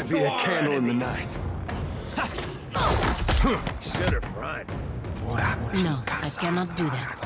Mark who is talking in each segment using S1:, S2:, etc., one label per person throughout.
S1: might be a candle in the night.
S2: Should have run.
S3: No, I cannot do that.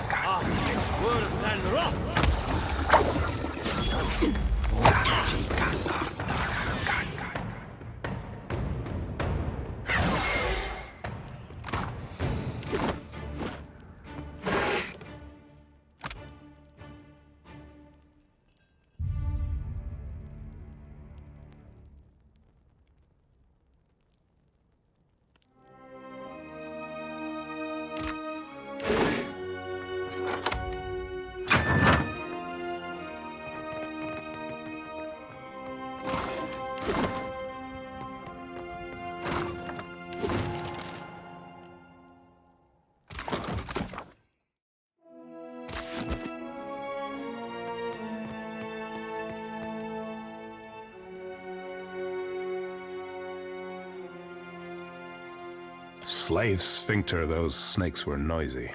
S4: Slave sphincter, those snakes were noisy.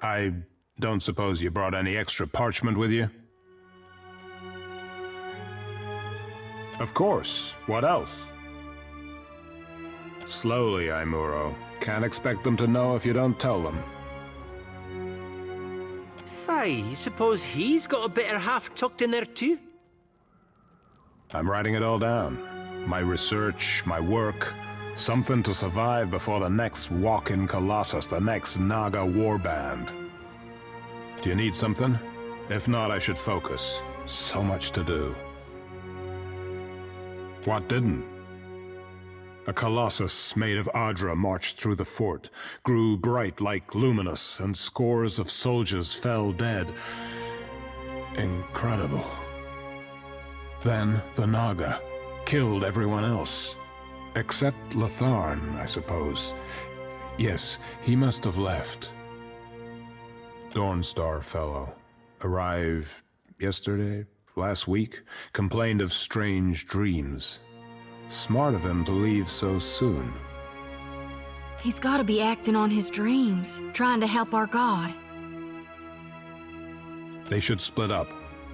S4: I don't suppose you brought any extra parchment with you? Of course. What else? Slowly, Aimuro. Can't expect them to know if you don't tell them.
S2: Fie, suppose he's got a better half tucked in there too?
S4: I'm writing it all down. My research, my work. Something to survive before the next walk-in Colossus, the next Naga warband. Do you need something? If not, I should focus. So much to do. What didn't? A Colossus made of Adra marched through the fort, grew bright like luminous, and scores of soldiers fell dead. Incredible. Then the Naga killed everyone else. Except Latharn, I suppose. Yes, he must have left. Dawnstar fellow. Arrived yesterday, last week. Complained of strange dreams. Smart of him to leave so soon.
S5: He's gotta be acting on his dreams, trying to help our god.
S4: They should split up.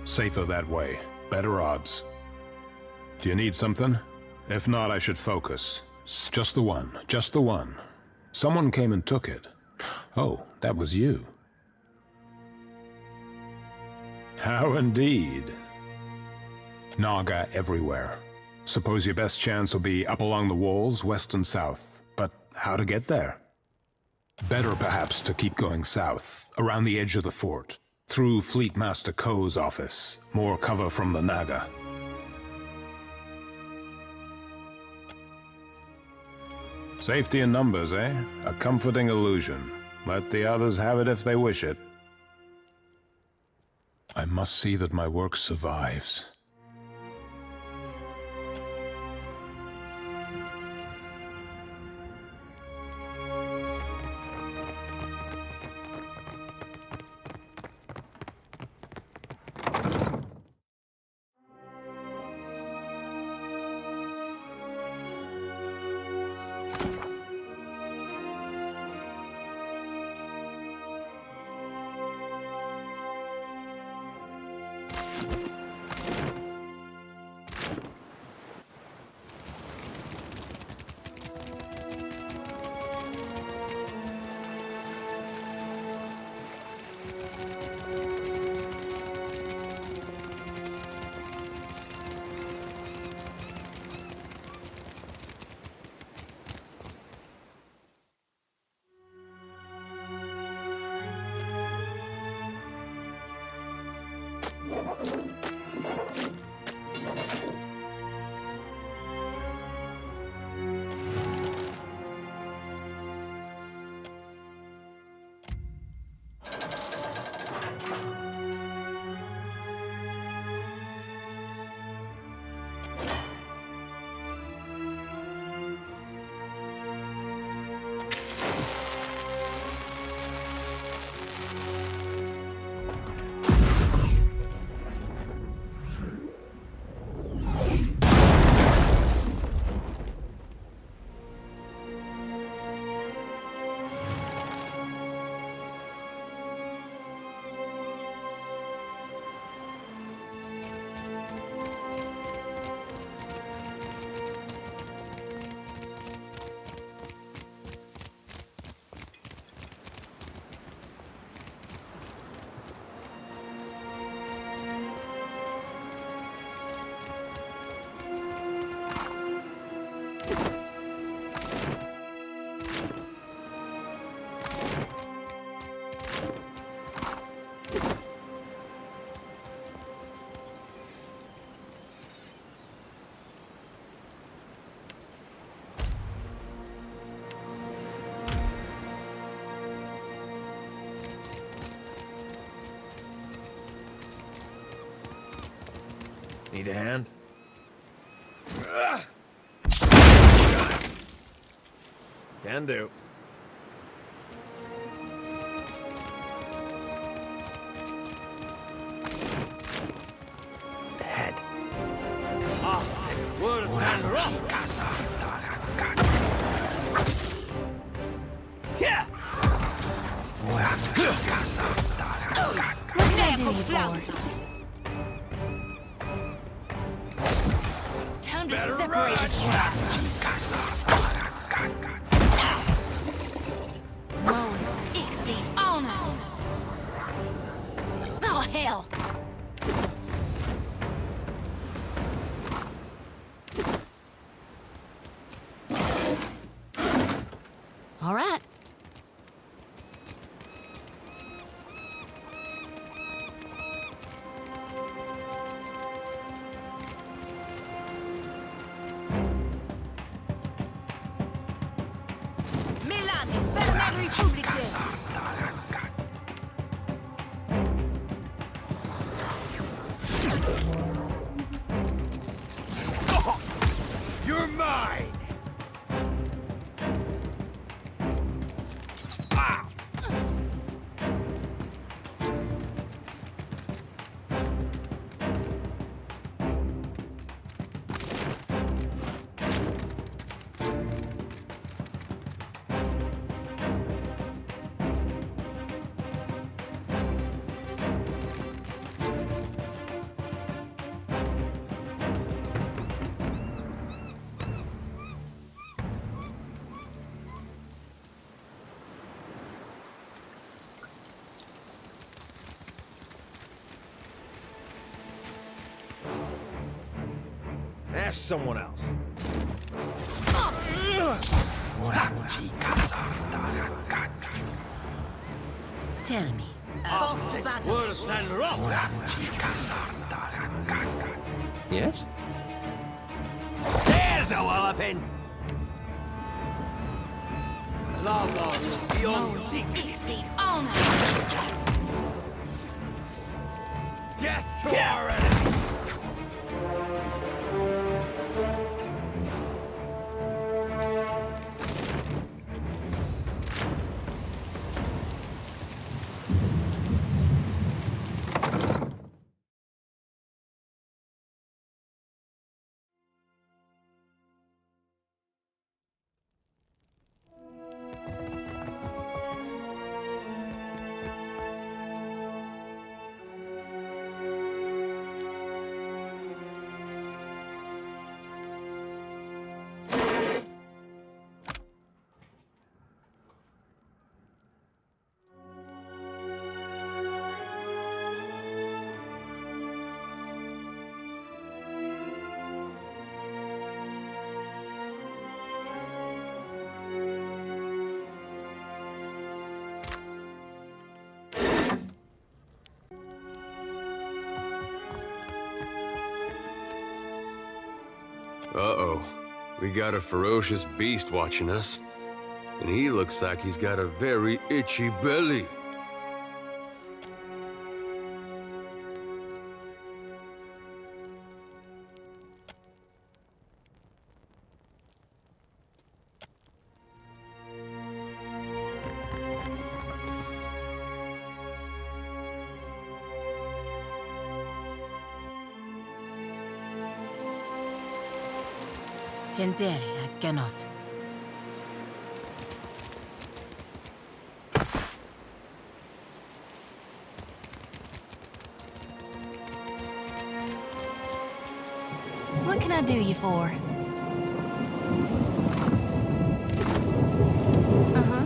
S4: Safer that way. Better odds. Do you need something? If not, I should focus. Just the one. Just the one. Someone came and took it. Oh, that was you. How indeed. Naga everywhere. Suppose your best chance will be up along the walls, west and south. But how to get there? Better perhaps to keep going south, around the edge of the fort. Through Fleet Master Ko's office. More cover from the Naga. Safety in numbers, eh? A comforting illusion. Let the others have it if they wish it. I must see that my work survives.
S1: Need a hand? Can do. Head.
S2: Worth and rock. Yeah.
S3: What can I do you for? Time to separate the chaff. Moan, Ixie, honor. Oh, hell. All right.
S2: Milan is better Republican.
S1: You're mine! Ask someone else.
S3: Tell me.
S2: Worth and rock.
S1: Yes?
S2: There's a walloping. Lava beyond
S3: Moan,
S2: seek.
S3: Ixie, honor.
S2: Death to our enemies.
S6: Uh-oh. We got a ferocious beast watching us. And he looks like he's got a very itchy belly.
S3: Sentire, I cannot.
S5: What can I do you for? Uh-huh.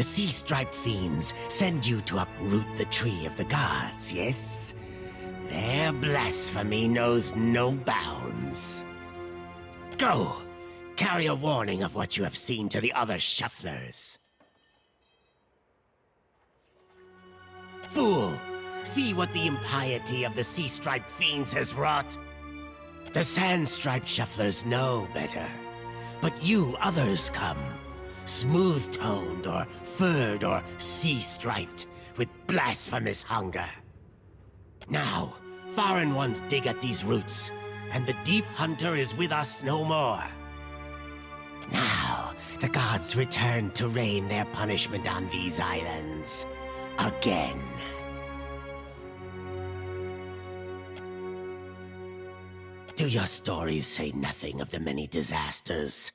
S7: The sea-striped fiends send you to uproot the tree of the gods, yes? Their blasphemy knows no bounds. Go! Carry a warning of what you have seen to the other shufflers. Fool! See what the impiety of the sea-striped fiends has wrought? The sand-striped shufflers know better. But you others come, smooth-toned or furred or sea-striped, with blasphemous hunger. Now, foreign ones dig at these roots, and the deep hunter is with us no more. Now, the gods return to rain their punishment on these islands. Again. Do your stories say nothing of the many disasters?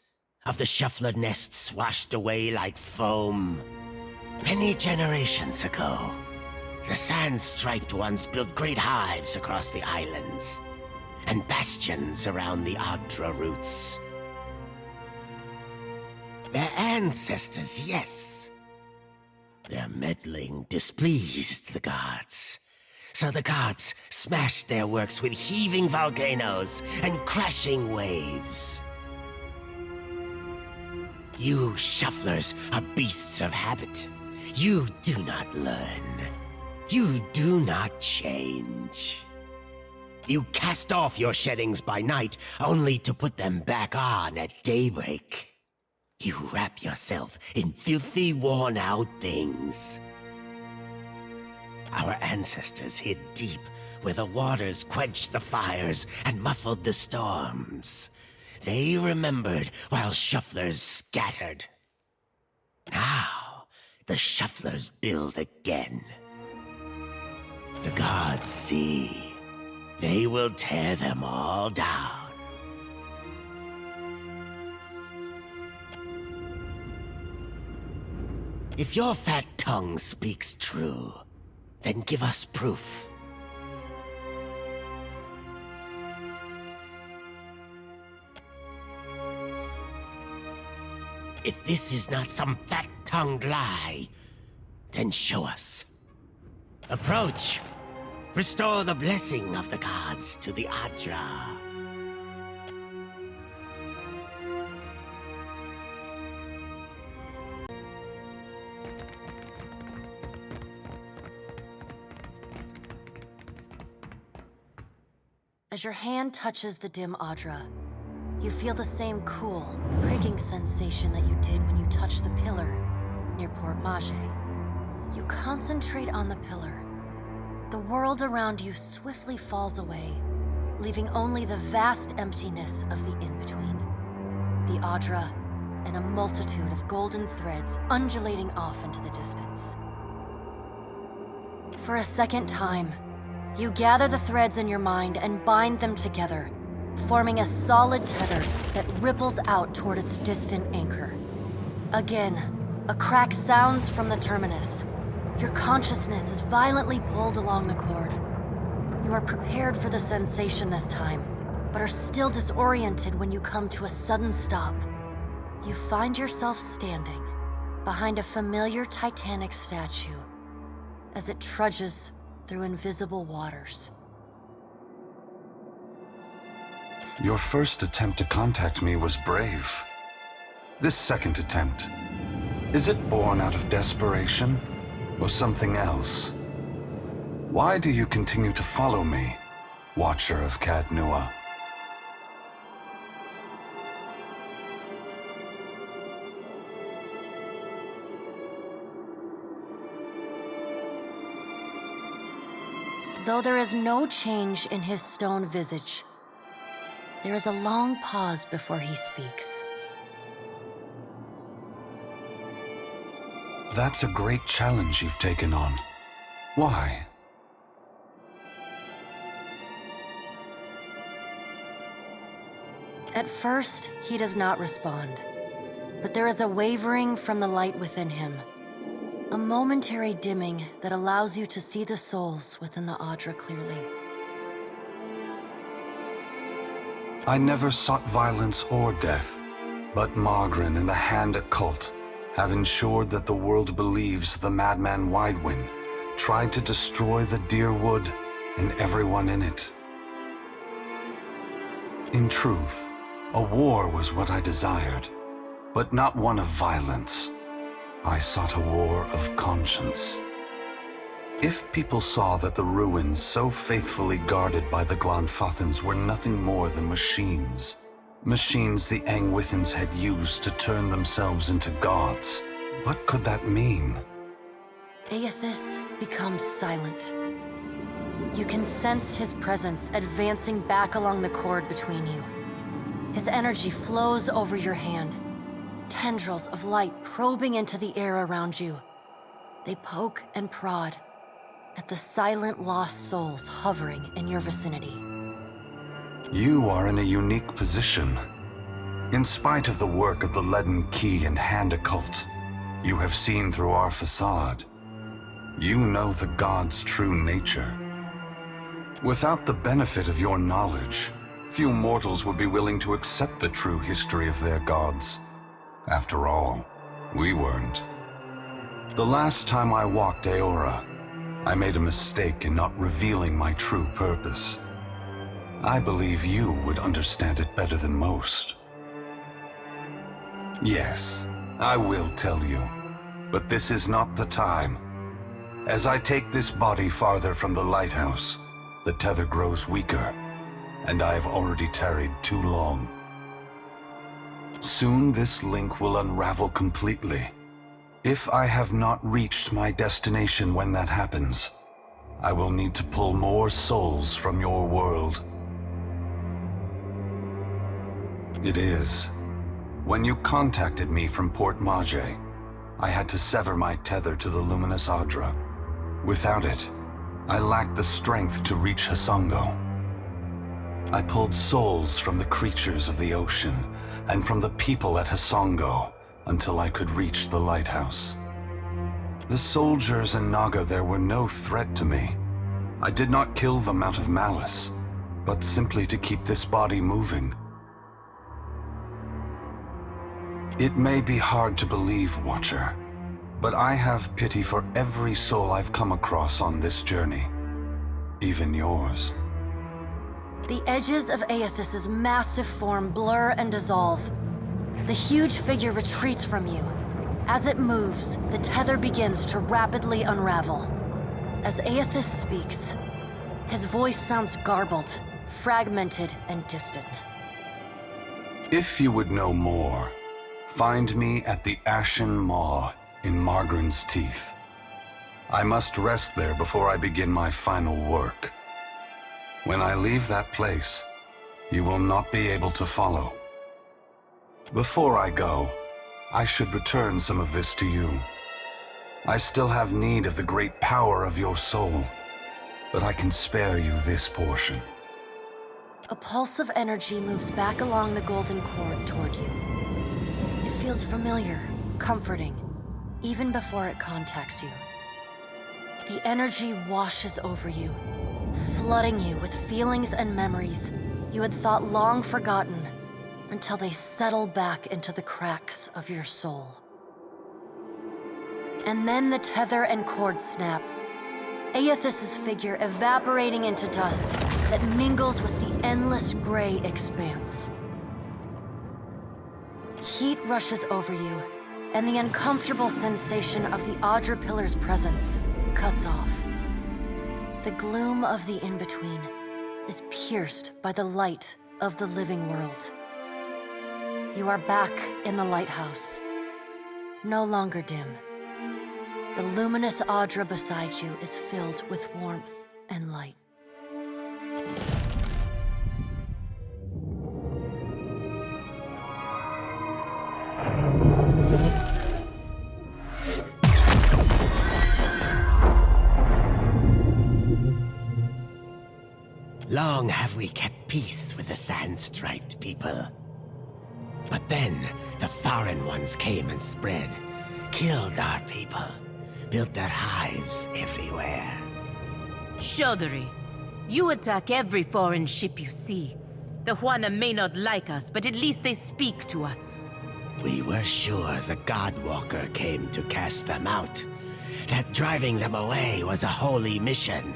S7: Of the shuffler nests washed away like foam? Many generations ago, the sand-striped ones built great hives across the islands, and bastions around the Adra roots. Their ancestors, yes. Their meddling displeased the gods. So the gods smashed their works with heaving volcanoes and crashing waves. You shufflers are beasts of habit. You do not learn. You do not change. You cast off your sheddings by night, only to put them back on at daybreak. You wrap yourself in filthy, worn-out things. Our ancestors hid deep where the waters quenched the fires and muffled the storms. They remembered while shufflers scattered. Now, the shufflers build again. The gods see. They will tear them all down. If your fat tongue speaks true, then give us proof. If this is not some fat-tongued lie, then show us. Approach. Restore the blessing of the gods to the Adra.
S8: As your hand touches the dim Adra, you feel the same cool, pricking sensation that you did when you touched the pillar near Port Mage. You concentrate on the pillar. The world around you swiftly falls away, leaving only the vast emptiness of the in-between. The Adra and a multitude of golden threads undulating off into the distance. For a second time, you gather the threads in your mind and bind them together, forming a solid tether that ripples out toward its distant anchor. Again, a crack sounds from the terminus. Your consciousness is violently pulled along the cord. You are prepared for the sensation this time, but are still disoriented when you come to a sudden stop. You find yourself standing behind a familiar Titanic statue as it trudges through invisible waters.
S9: Your first attempt to contact me was brave. This second attempt, is it born out of desperation or something else? Why do you continue to follow me, Watcher of Cadnua?
S8: Though there is no change in his stone visage, there is a long pause before he speaks.
S9: That's a great challenge you've taken on. Why?
S8: At first, he does not respond, but there is a wavering from the light within him. A momentary dimming that allows you to see the souls within the Adra clearly.
S9: I never sought violence or death, but Margren and the Hand Occult have ensured that the world believes the madman Widewind tried to destroy the Deerwood and everyone in it. In truth, a war was what I desired, but not one of violence. I sought a war of conscience. If people saw that the ruins so faithfully guarded by the Glanfathans were nothing more than machines the Angwithans had used to turn themselves into gods, what could that mean?
S8: Aethys becomes silent. You can sense his presence advancing back along the cord between you. His energy flows over your hand, tendrils of light probing into the air around you. They poke and prod at the silent lost souls hovering in your vicinity.
S9: You are in a unique position. In spite of the work of the Leaden Key and Hand Occult, you have seen through our facade. You know the gods' true nature. Without the benefit of your knowledge, few mortals would be willing to accept the true history of their gods. After all, we weren't. The last time I walked Aora, I made a mistake in not revealing my true purpose. I believe you would understand it better than most. Yes, I will tell you, but this is not the time. As I take this body farther from the lighthouse, the tether grows weaker, and I have already tarried too long. Soon this link will unravel completely. If I have not reached my destination when that happens, I will need to pull more souls from your world. It is. When you contacted me from Port Mage, I had to sever my tether to the luminous Adra. Without it, I lacked the strength to reach Hasongo. I pulled souls from the creatures of the ocean and from the people at Hasongo until I could reach the lighthouse. The soldiers and Naga there were no threat to me. I did not kill them out of malice, but simply to keep this body moving. It may be hard to believe, Watcher, but I have pity for every soul I've come across on this journey, even yours.
S8: The edges of Aethys's massive form blur and dissolve. The huge figure retreats from you. As it moves, the tether begins to rapidly unravel. As Aethys speaks, his voice sounds garbled, fragmented, and distant.
S9: If you would know more, find me at the Ashen Maw in Margren's Teeth. I must rest there before I begin my final work. When I leave that place, you will not be able to follow. Before I go, I should return some of this to you. I still have need of the great power of your soul, but I can spare you this portion.
S8: A pulse of energy moves back along the golden cord toward you. It feels familiar, comforting, even before it contacts you. The energy washes over you, flooding you with feelings and memories you had thought long forgotten until they settle back into the cracks of your soul. And then the tether and cord snap, Aethys's figure evaporating into dust that mingles with the endless gray expanse. Heat rushes over you, and the uncomfortable sensation of the Adra Pillar's presence cuts off. The gloom of the in-between is pierced by the light of the living world. You are back in the lighthouse, no longer dim. The luminous Adra beside you is filled with warmth and light.
S7: Long have we kept peace with the sand-striped people. But then, the foreign ones came and spread, killed our people, built their hives everywhere.
S10: Shodri, you attack every foreign ship you see. The Juana may not like us, but at least they speak to us.
S7: We were sure the Godwalker came to cast them out. That driving them away was a holy mission.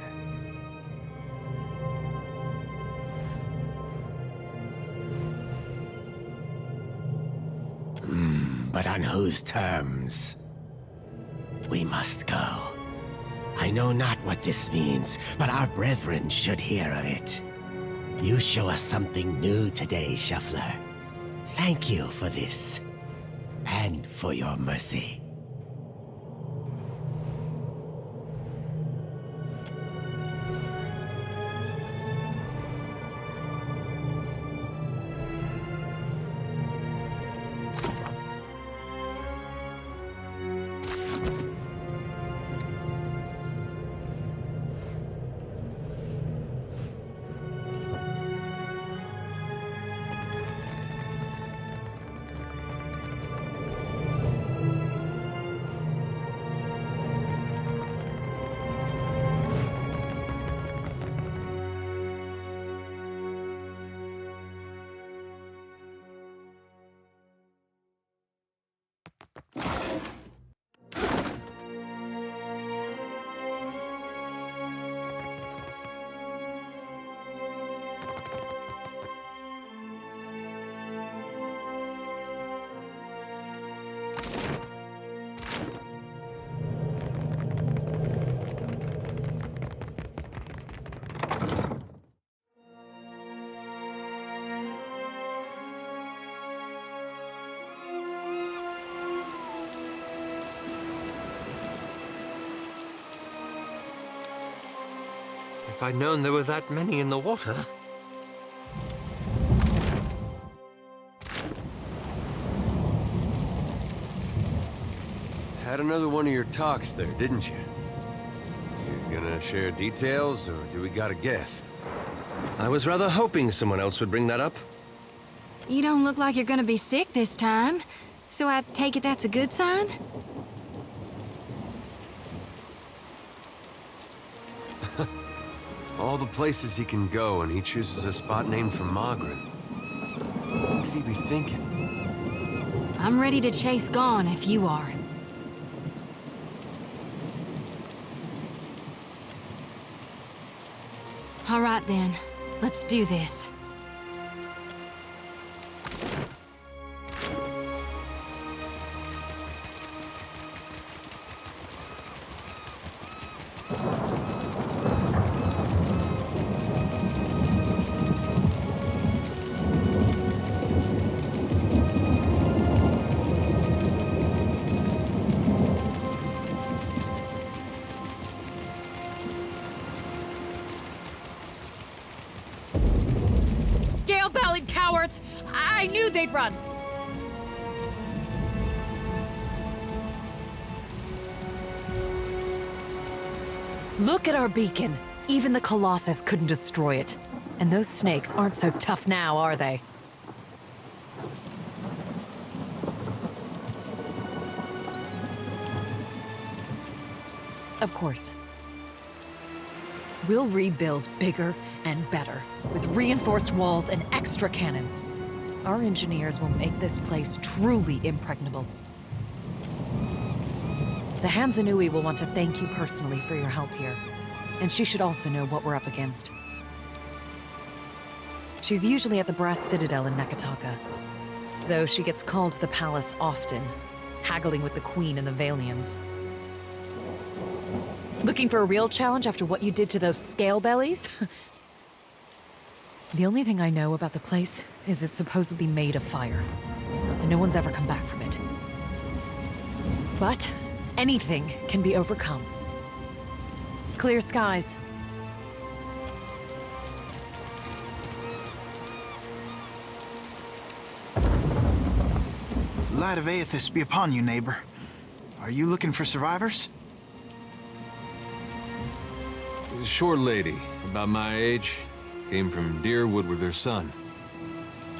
S7: But on whose terms? We must go. I know not what this means, but our brethren should hear of it. You show us something new today, Shuffler. Thank you for this, and for your mercy.
S2: If I'd known there were that many in the water.
S6: Had another one of your talks there, didn't you? You gonna share details, or do we gotta guess?
S2: I was rather hoping someone else would bring that up.
S5: You don't look like you're gonna be sick this time, so I take it that's a good sign?
S6: All the places he can go, and he chooses a spot named for Margaret. What could he be thinking?
S5: I'm ready to chase Gone if you are. All right then, let's do this.
S11: Scale-bellied cowards! I knew they'd run! Look at our beacon. Even the Colossus couldn't destroy it. And those snakes aren't so tough now, are they? Of course. We'll rebuild bigger and better, with reinforced walls and extra cannons. Our engineers will make this place truly impregnable. The Hansanui will want to thank you personally for your help here, and she should also know what we're up against. She's usually at the Brass Citadel in Nakataka, though she gets called to the palace often, haggling with the Queen and the Valians. Looking for a real challenge after what you did to those scale bellies? The only thing I know about the place is it's supposedly made of fire, and no one's ever come back from it. But anything can be overcome. Clear skies.
S12: Light of Aethys be upon you, neighbor. Are you looking for survivors?
S6: Short lady, about my age, came from Deerwood with her son.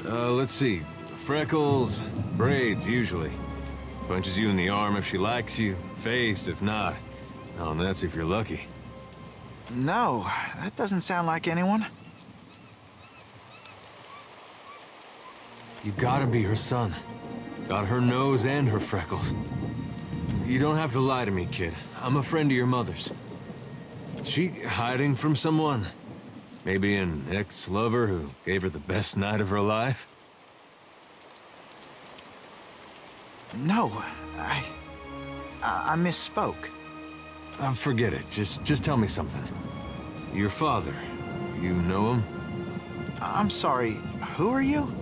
S6: Let's see. Freckles, braids, usually. Punches you in the arm if she likes you, face if not. Oh, and that's if you're lucky.
S12: No, that doesn't sound like anyone.
S6: You gotta be her son. Got her nose and her freckles. You don't have to lie to me, kid. I'm a friend of your mother's. She hiding from someone? Maybe an ex-lover who gave her the best night of her life?
S12: No, I misspoke.
S6: Forget it. Just tell me something. Your father, you know him?
S12: I'm sorry, who are you?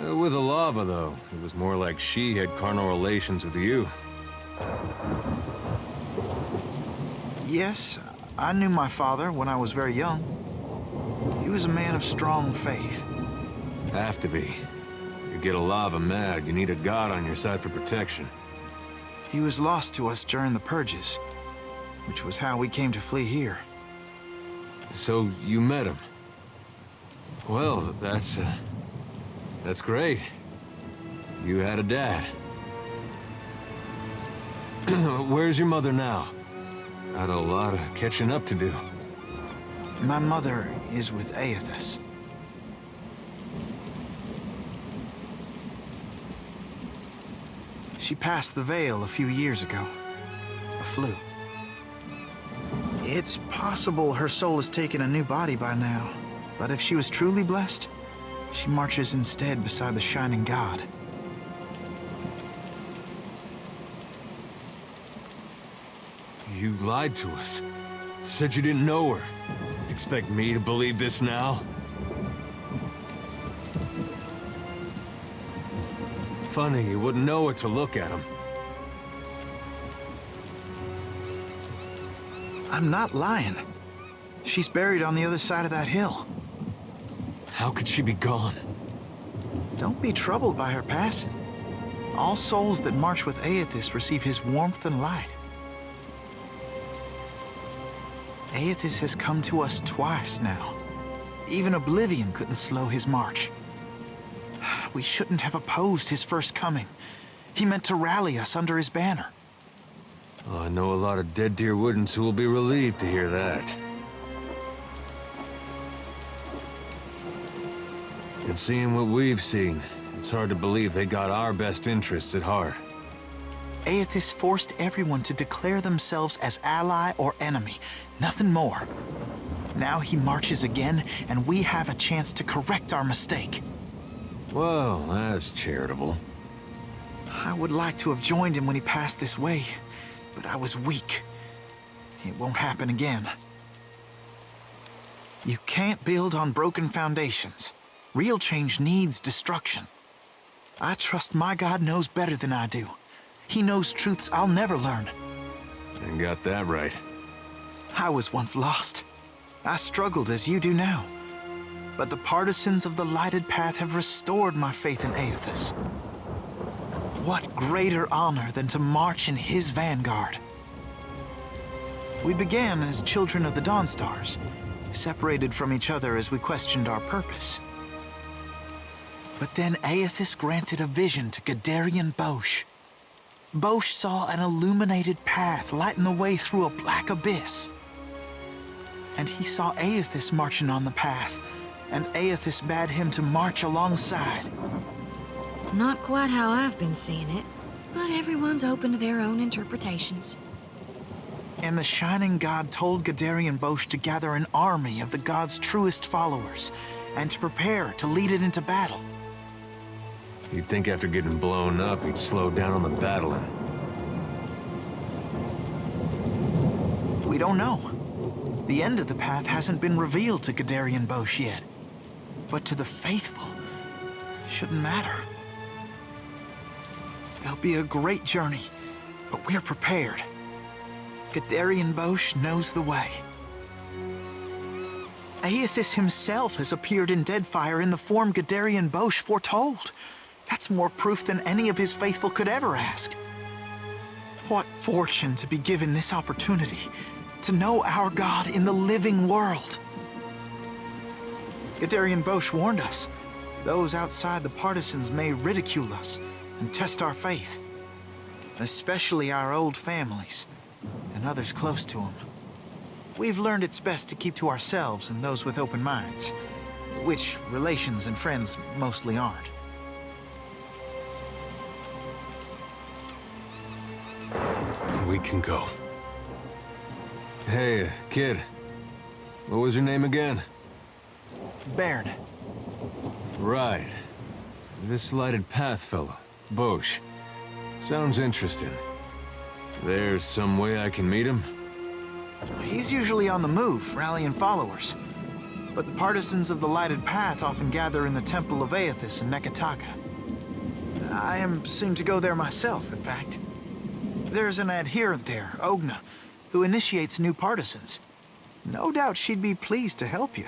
S6: With Alava, though, it was more like she had carnal relations with you.
S12: Yes, I knew my father when I was very young. He was a man of strong faith.
S6: Have to be. You get Alava mad, you need a god on your side for protection.
S12: He was lost to us during the purges, which was how we came to flee here.
S6: So you met him? Well, that's great. You had a dad. Where's your mother now? Got a lot of catching up to do.
S12: My mother is with Aethys. She passed the Veil a few years ago. A flu. It's possible her soul has taken a new body by now, but if she was truly blessed, she marches instead beside the Shining God.
S6: You lied to us. Said you didn't know her. Expect me to believe this now? Funny, you wouldn't know it to look at him.
S12: I'm not lying. She's buried on the other side of that hill.
S6: How could she be gone?
S12: Don't be troubled by her passing. All souls that march with Aethys receive his warmth and light. Aethys has come to us twice now. Even Oblivion couldn't slow his march. We shouldn't have opposed his first coming. He meant to rally us under his banner.
S6: Oh, I know a lot of Dead Deer Woodens who will be relieved to hear that. And seeing what we've seen, it's hard to believe they got our best interests at heart.
S12: Aethys forced everyone to declare themselves as ally or enemy, nothing more. Now he marches again, and we have a chance to correct our mistake.
S6: Well, that's charitable.
S12: I would like to have joined him when he passed this way, but I was weak. It won't happen again. You can't build on broken foundations. Real change needs destruction. I trust my God knows better than I do. He knows truths I'll never learn.
S6: And got that right.
S12: I was once lost. I struggled as you do now. But the partisans of the lighted path have restored my faith in Aethys. What greater honor than to march in his vanguard? We began as children of the Dawnstars, separated from each other as we questioned our purpose. But then Aethys granted a vision to Gadarian Bosch. Bosch saw an illuminated path lighten the way through a black abyss. And he saw Aethys marching on the path, and Aethys bade him to march alongside.
S5: Not quite how I've been seeing it, but everyone's open to their own interpretations.
S12: And the Shining God told Gadarian Bosch to gather an army of the God's truest followers, and to prepare to lead it into battle.
S6: You'd think after getting blown up, he'd slow down on the battling.
S12: We don't know. The end of the path hasn't been revealed to Gadarian Bosch yet. But to the faithful, shouldn't matter. It'll be a great journey, but we're prepared. Gadarian Bosch knows the way. Aethys himself has appeared in Deadfire in the form Gadarian Bosch foretold. That's more proof than any of his faithful could ever ask. What fortune to be given this opportunity, to know our God in the living world. Gadarian Bosch warned us. Those outside the partisans may ridicule us and test our faith, especially our old families and others close to them. we've learned it's best to keep to ourselves and those with open minds, which relations and friends mostly aren't.
S6: We can go. Hey, kid. What was your name again?
S12: Baird.
S6: Right. This lighted path fellow, Bosch. Sounds interesting. There's some way I can meet him?
S12: He's usually on the move, rallying followers. But the partisans of the lighted path often gather in the Temple of Aethys in Nekataka. I am soon to go there myself, in fact. There's an adherent there, Ogna, who initiates new partisans. No doubt she'd be pleased to help you.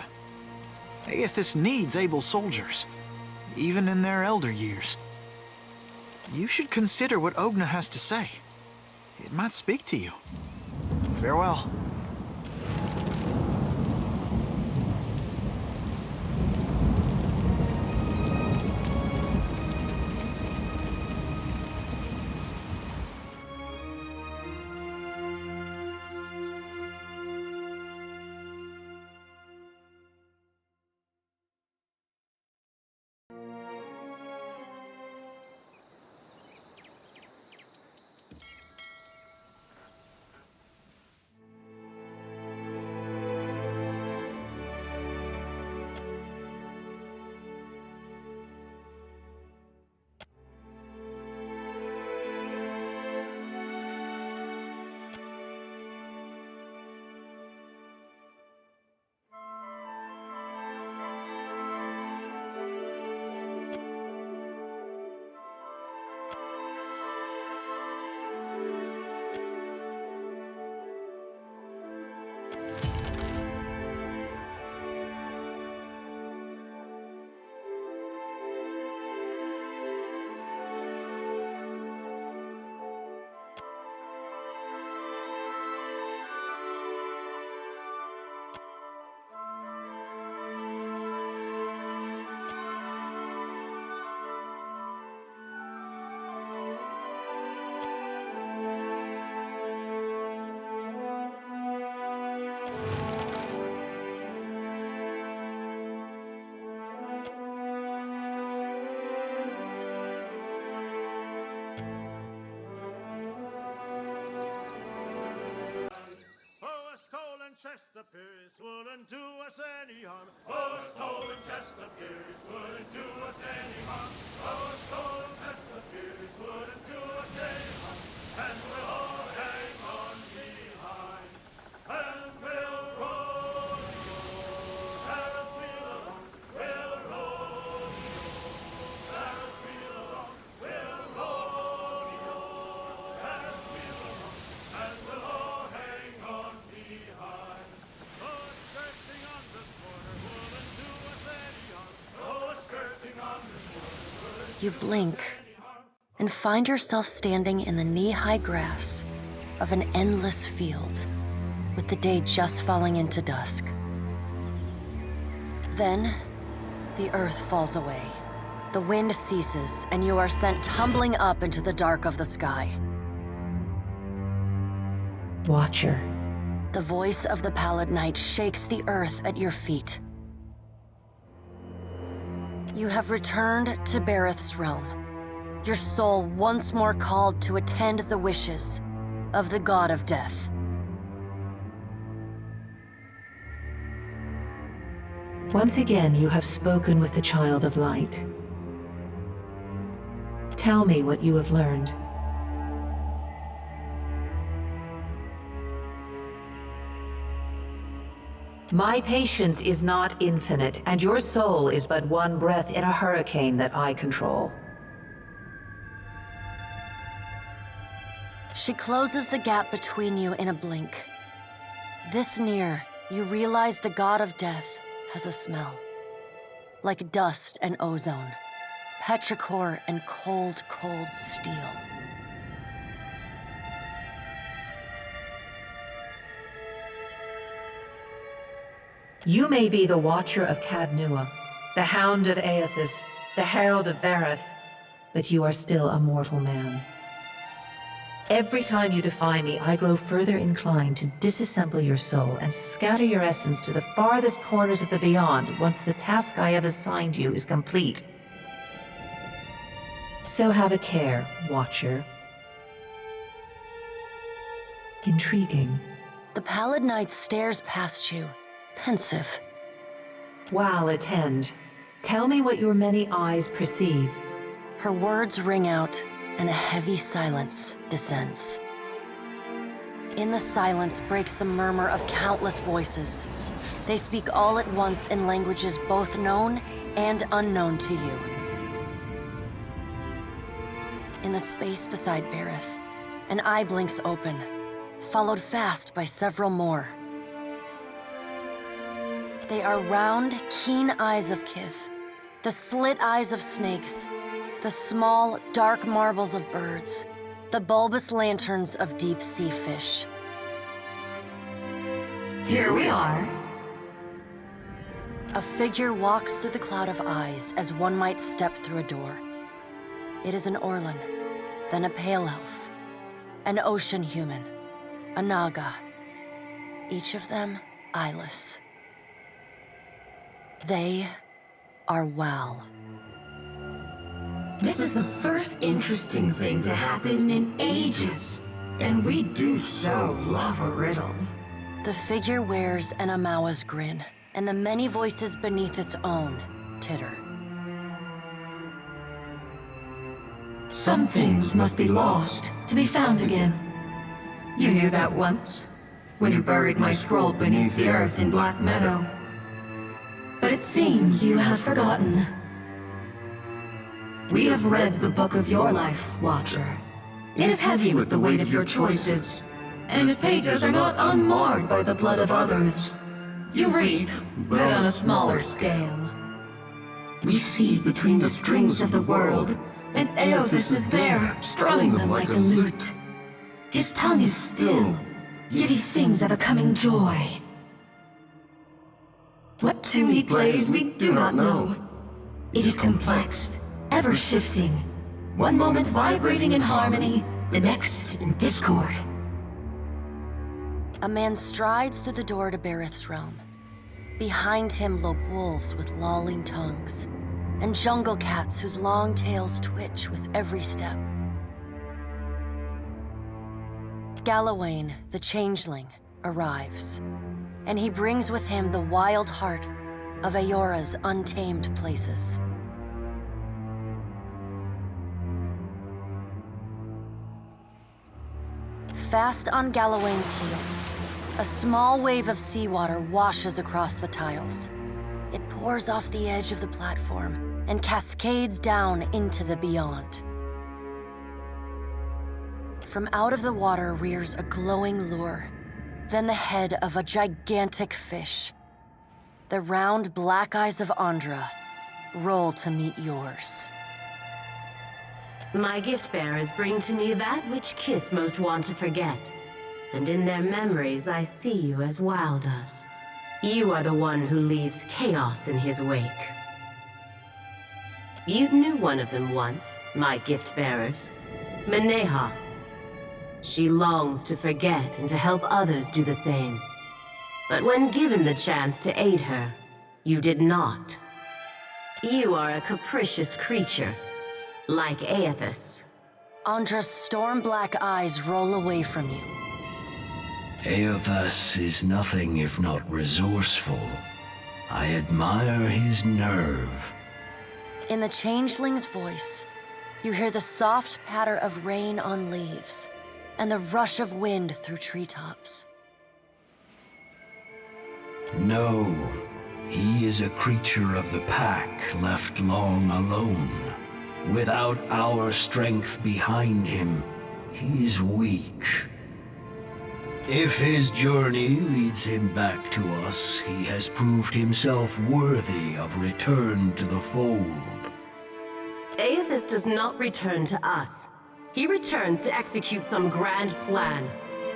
S12: Aethys needs able soldiers, even in their elder years. You should consider what Ogna has to say. It might speak to you. Farewell.
S13: chest of peace wouldn't do us any harm. Oh, a stolen chest of peace wouldn't do us any harm. Oh, a stolen chest of peace wouldn't do us any harm. And we'll all hang on behind. And we'll rodeo, Paris wheel along. We'll rodeo, Paris wheel along. We'll rodeo, Paris wheel along. And we'll all hang on behind. Oh, skirting on this border wouldn't do us any harm. Oh, skirting on this border wouldn't.
S8: You blink and find yourself standing in the knee-high grass of an endless field, with the day just falling into dusk. Then, the earth falls away. The wind ceases, and you are sent tumbling up into the dark of the sky.
S3: Watcher.
S8: The voice of the pallid night shakes the earth at your feet. You have returned to Bareth's realm, your soul once more called to attend the wishes of the god of death.
S3: Once again, you have spoken with the Child of Light. Tell me what you have learned. My patience is not infinite, and your soul is but one breath in a hurricane that I control.
S8: She closes the gap between you in a blink. This near, you realize the god of death has a smell. Like dust and ozone, petrichor and cold, cold steel.
S3: You may be the Watcher of Cadnua, the Hound of Aethys, the Herald of Bareth, but you are still a mortal man. Every time you defy me, I grow further inclined to disassemble your soul and scatter your essence to the farthest corners of the beyond once the task I have assigned you is complete. So have a care, Watcher. Intriguing.
S8: The Pallid Knight stares past you, pensive.
S3: Wow, attend. Tell me what your many eyes perceive.
S8: Her words ring out, and a heavy silence descends. In the silence breaks the murmur of countless voices. They speak all at once in languages both known and unknown to you. In the space beside Berith, an eye blinks open, followed fast by several more. They are round, keen eyes of Kith, the slit eyes of snakes, the small, dark marbles of birds, the bulbous lanterns of deep-sea fish.
S3: Here we are.
S8: A figure walks through the cloud of eyes as one might step through a door. It is an Orlan, then a pale elf, an ocean human, a Naga, each of them eyeless. They are Wal.
S14: This is the first interesting thing to happen in ages, and we do so love a riddle.
S8: The figure wears an Amawa's grin, and the many voices beneath its own titter.
S14: Some things must be lost to be found again. You knew that once, when you buried my scroll beneath the earth in Black Meadow. But it seems you have forgotten. We have read the book of your life, Watcher. It is heavy with the weight of your choices, and its pages are not unmarred by the blood of others. You reap, but on a smaller scale. We see between the strings of the world, and Eothas is there, strumming them like a lute. His tongue is still, yet he sings of a coming joy. What tune he plays, we do not know. It is complex, ever-shifting. One moment vibrating in harmony, the next in discord.
S8: A man strides through the door to Berith's realm. Behind him lope wolves with lolling tongues, and jungle cats whose long tails twitch with every step. Galawain, the changeling, arrives, and he brings with him the wild heart of Aora's untamed places. Fast on Galawain's heels, a small wave of seawater washes across the tiles. It pours off the edge of the platform and cascades down into the beyond. From out of the water rears a glowing lure, then the head of a gigantic fish. The round black eyes of Andra roll to meet yours.
S10: My gift-bearers bring to me that which Kith most want to forget, and in their memories I see you as Wal does. You are the one who leaves chaos in his wake. You knew one of them once, my gift-bearers, Maneha. She longs to forget and to help others do the same. But when given the chance to aid her, you did not. You are a capricious creature, like Eothas.
S8: Andra's storm-black eyes roll away from you.
S15: Eothas is nothing if not resourceful. I admire his nerve.
S8: In the changeling's voice, you hear the soft patter of rain on leaves and the rush of wind through treetops.
S15: No, he is a creature of the pack left long alone. Without our strength behind him, he is weak. If his journey leads him back to us, he has proved himself worthy of return to the fold.
S10: Eothas does not return to us. He returns to execute some grand plan.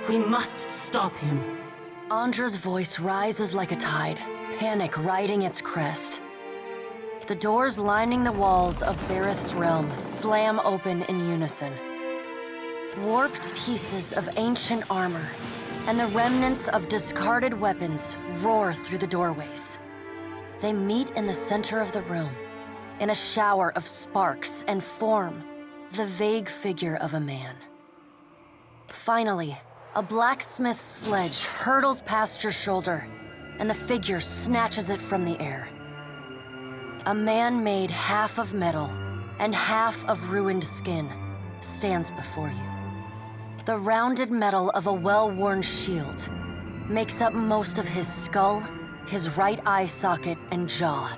S10: We must stop him.
S8: Andra's voice rises like a tide, panic riding its crest. The doors lining the walls of Berith's realm slam open in unison. Warped pieces of ancient armor and the remnants of discarded weapons roar through the doorways. They meet in the center of the room, in a shower of sparks, and form the vague figure of a man. Finally, a blacksmith's sledge hurtles past your shoulder, and the figure snatches it from the air. A man made half of metal and half of ruined skin stands before you. The rounded metal of a well-worn shield makes up most of his skull, his right eye socket, and jaw.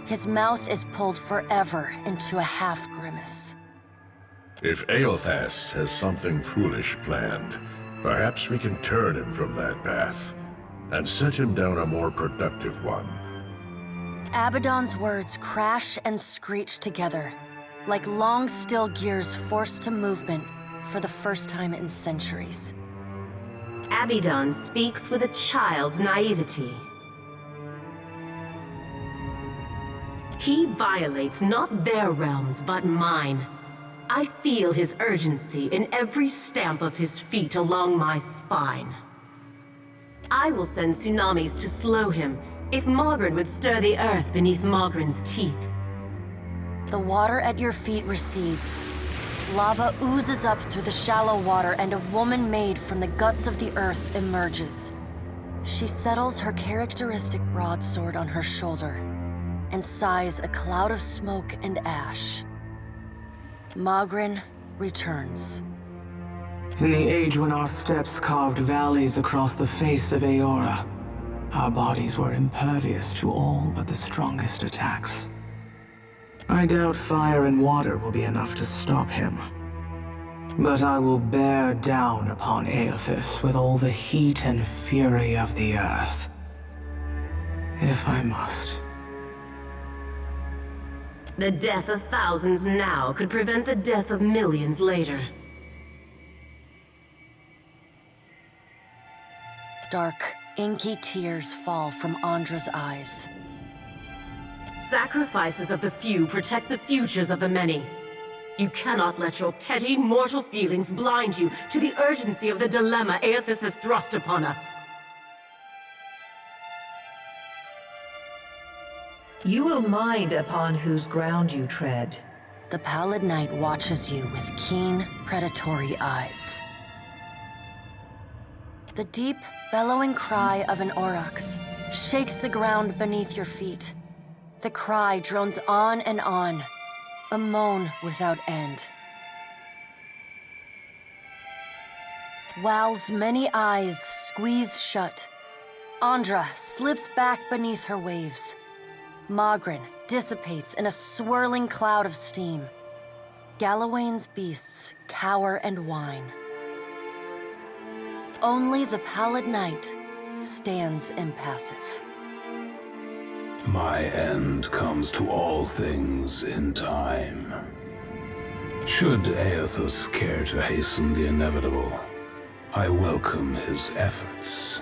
S8: His mouth is pulled forever into a half grimace.
S13: If Eothas has something foolish planned, perhaps we can turn him from that path and set him down a more productive one.
S8: Abaddon's words crash and screech together, like long steel gears forced to movement for the first time in centuries.
S10: Abaddon speaks with a child's naivety. He violates not their realms, but mine. I feel his urgency in every stamp of his feet along my spine. I will send tsunamis to slow him if Mogren would stir the earth beneath Mogren's teeth.
S8: The water at your feet recedes. Lava oozes up through the shallow water, and a woman made from the guts of the earth emerges. She settles her characteristic broadsword on her shoulder and sighs a cloud of smoke and ash. Mogren returns.
S16: In the age when our steps carved valleys across the face of Aora, our bodies were impervious to all but the strongest attacks. I doubt fire and water will be enough to stop him. But I will bear down upon Eothas with all the heat and fury of the earth. If I must.
S10: The death of thousands now could prevent the death of millions later.
S8: Dark, inky tears fall from Andra's eyes.
S10: Sacrifices of the few protect the futures of the many. You cannot let your petty mortal feelings blind you to the urgency of the dilemma Eothas has thrust upon us.
S3: You will mind upon whose ground you tread.
S8: The Pallid Knight watches you with keen, predatory eyes. The deep, bellowing cry of an aurochs shakes the ground beneath your feet. The cry drones on and on, a moan without end. Wal's many eyes squeeze shut. Andra slips back beneath her waves. Mogren dissipates in a swirling cloud of steam. Galawain's beasts cower and whine. Only the Pallid Knight stands impassive.
S4: My end comes to all things in time. Should Eothas care to hasten the inevitable, I welcome his efforts.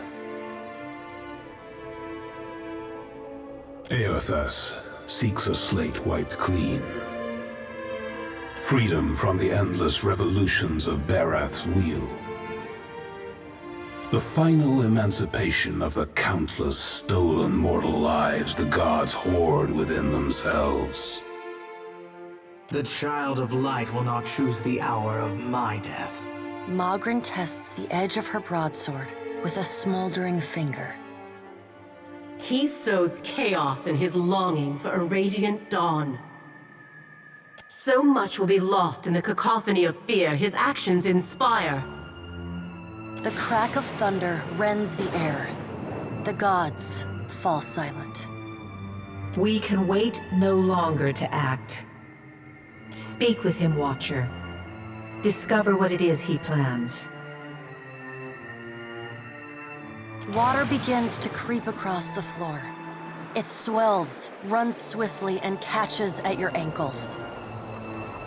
S4: Eothas seeks a slate wiped clean. Freedom from the endless revolutions of Barath's wheel. The final emancipation of the countless stolen mortal lives the gods hoard within themselves.
S16: The Child of Light will not choose the hour of my death.
S8: Mogren tests the edge of her broadsword with a smoldering finger.
S10: He sows chaos in his longing for a radiant dawn. So much will be lost in the cacophony of fear his actions inspire.
S8: The crack of thunder rends the air. The gods fall silent.
S3: We can wait no longer to act. Speak with him, Watcher. Discover what it is he plans.
S8: Water begins to creep across the floor. It swells, runs swiftly, and catches at your ankles.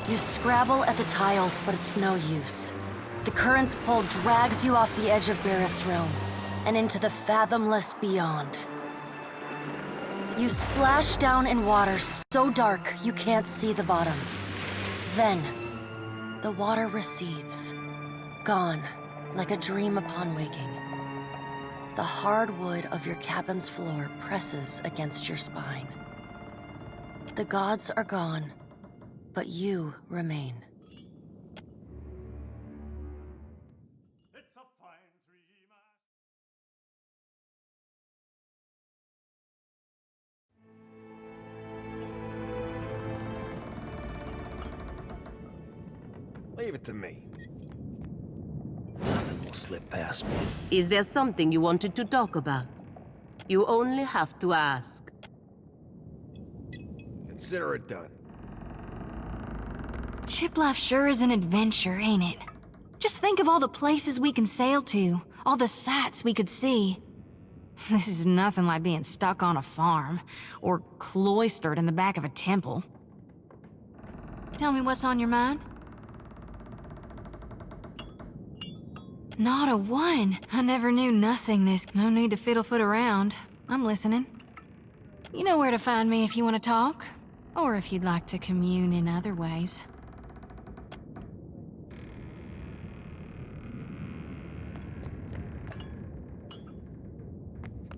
S8: You scrabble at the tiles, but it's no use. The current's pull drags you off the edge of Bareth's realm and into the fathomless beyond. You splash down in water so dark you can't see the bottom. Then, the water recedes, Gone, like a dream upon waking. The hard wood of your cabin's floor presses against your spine. The gods are gone, but you remain.
S13: It's a fine three-mast.
S1: Leave it to me.
S2: Nothing will slip past me.
S10: Is there something you wanted to talk about? You only have to ask.
S1: Consider it done.
S5: Ship life sure is an adventure, ain't it? Just think of all the places we can sail to, all the sights we could see. This is nothing like being stuck on a farm, or cloistered in the back of a temple. Tell me what's on your mind? Not a one. I never knew nothingness. No need to fiddle-foot around. I'm listening. You know where to find me if you want to talk, or if you'd like to commune in other ways.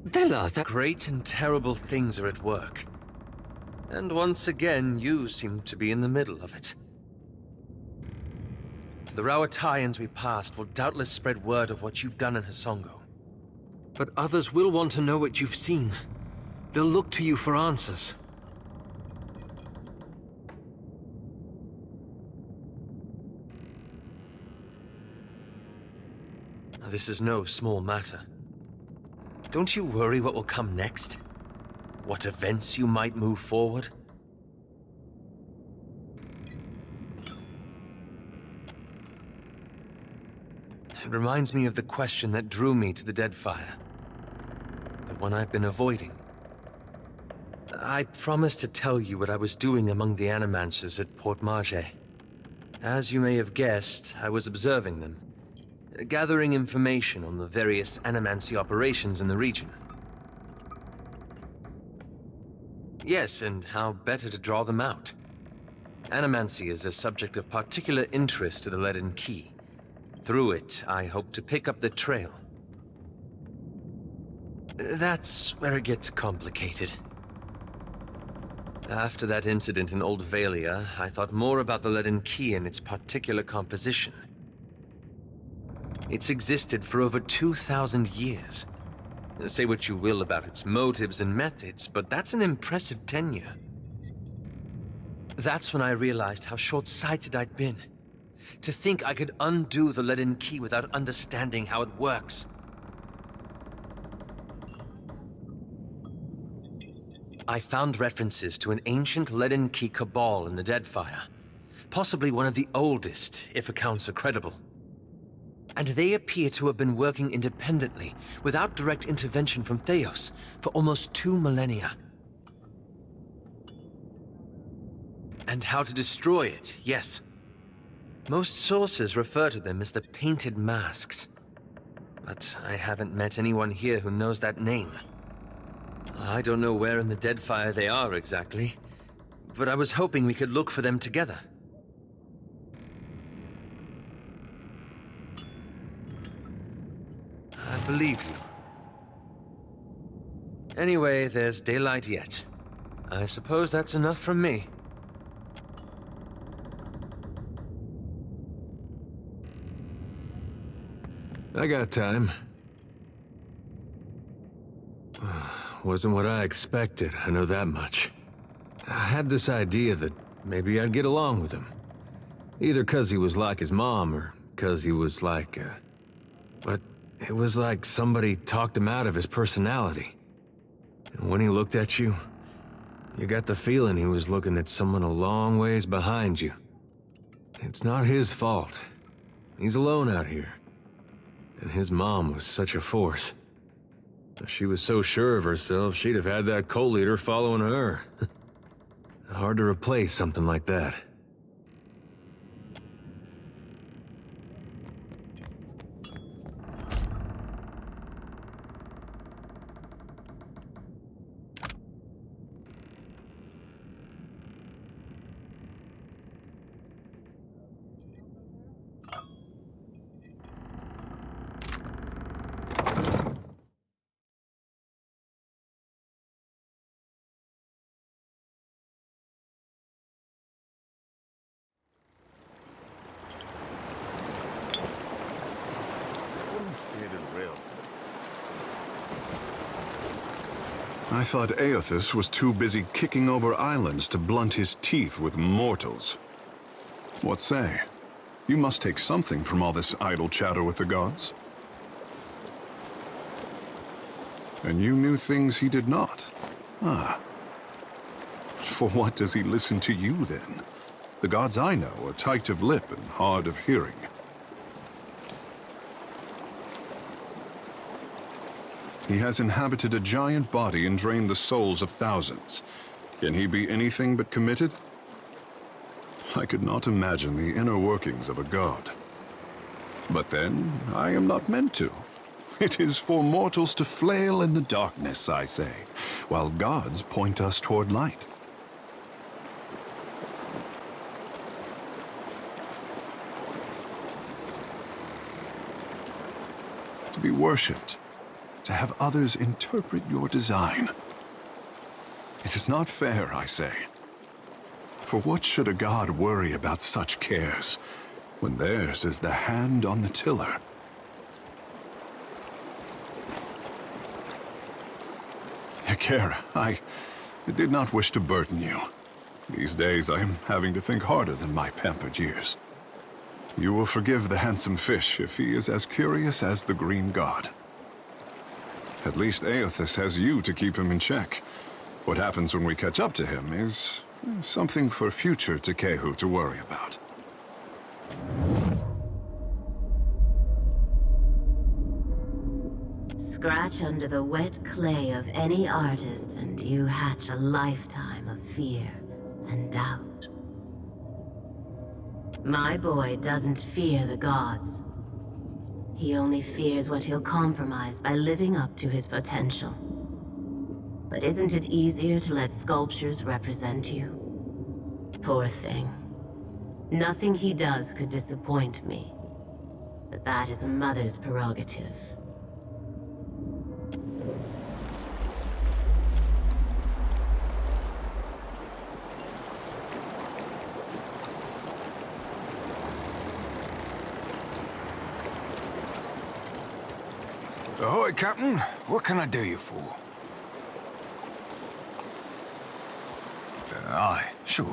S17: Vela, the great and terrible things are at work. And once again, you seem to be in the middle of it. The Rawatayans we passed will doubtless spread word of what you've done in Hasongo.
S2: But others will want to know what you've seen. They'll look to you for answers.
S17: This is no small matter. Don't you worry what will come next? What events you might move forward? It reminds me of the question that drew me to the Deadfire. The one I've been avoiding. I promised to tell you what I was doing among the Animancers at Port Marge. As you may have guessed, I was observing them, gathering information on the various Animancy operations in the region. Yes, and how better to draw them out. Animancy is a subject of particular interest to the Leaden Key. Through it, I hope to pick up the trail. That's where it gets complicated. After that incident in Old Valia, I thought more about the Leaden Key and its particular composition. It's existed for over 2,000 years. Say what you will about its motives and methods, but that's an impressive tenure. That's when I realized how short-sighted I'd been. To think I could undo the Leaden Key without understanding how it works. I found references to an ancient Leaden Key cabal in the Deadfire. Possibly one of the oldest, if accounts are credible. And they appear to have been working independently, without direct intervention from Theos, for almost 2 millennia. And how to destroy it, yes. Most sources refer to them as the Painted Masks. But I haven't met anyone here who knows that name. I don't know where in the Deadfire they are exactly, but I was hoping we could look for them together. I believe you. Anyway, there's daylight yet. I suppose that's enough from me.
S6: I got time. Wasn't what I expected, I know that much. I had this idea that maybe I'd get along with him. Either 'cause he was like his mom, or 'cause he was like, But it was like somebody talked him out of his personality. And when he looked at you, you got the feeling he was looking at someone a long ways behind you. It's not his fault. He's alone out here. And his mom was such a force. If she was so sure of herself, she'd have had that co-leader following her. Hard to replace something like that.
S18: steered and railed for
S19: I thought Aethys was too busy kicking over islands to blunt his teeth with mortals. What say? You must take something from all this idle chatter with the gods. And you knew things he did not. Ah. For what does he listen to you, then? The gods I know are tight of lip and hard of hearing. He has inhabited a giant body and drained the souls of thousands. Can he be anything but committed? I could not imagine the inner workings of a god. But then, I am not meant to. It is for mortals to flail in the darkness, I say, while gods point us toward light. To be worshipped, to have others interpret your design. It is not fair, I say. For what should a god worry about such cares, when theirs is the hand on the tiller? Akira, I did not wish to burden you. These days I am having to think harder than my pampered years. You will forgive the handsome fish if he is as curious as the green god. At least Aethys has you to keep him in check. What happens when we catch up to him is something for future Tekehu to worry about.
S10: Scratch under the wet clay of any artist and you hatch a lifetime of fear and doubt. My boy doesn't fear the gods. He only fears what he'll compromise by living up to his potential. But isn't it easier to let sculptures represent you? Poor thing. Nothing he does could disappoint me. But that is a mother's prerogative.
S18: Ahoy, Captain. What can I do you for? Aye, sure.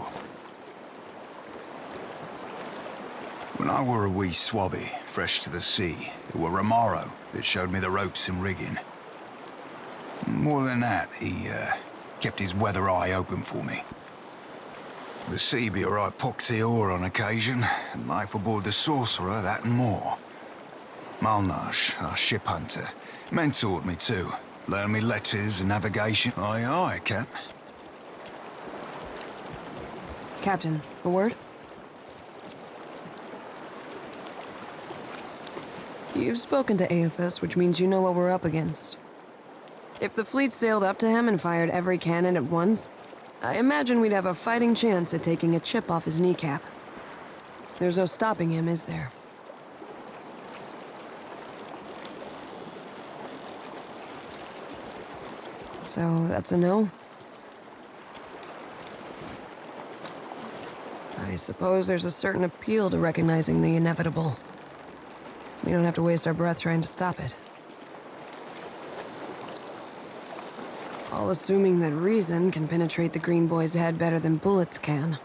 S18: When I were a wee swabby, fresh to the sea, it were Romaro that showed me the ropes and rigging. More than that, he kept his weather eye open for me. The sea be a right poxy oar on occasion, and life aboard the Sorcerer, that and more. Malnash, our ship hunter, mentored me too. Learned me letters and navigation. Aye, aye, Cap.
S20: Captain, a word? You've spoken to Aethys, which means you know what we're up against. If the fleet sailed up to him and fired every cannon at once, I imagine we'd have a fighting chance at taking a chip off his kneecap. There's no stopping him, is there? So, that's a no? I suppose there's a certain appeal to recognizing the inevitable. We don't have to waste our breath trying to stop it. All assuming that reason can penetrate the Green Boy's head better than bullets can.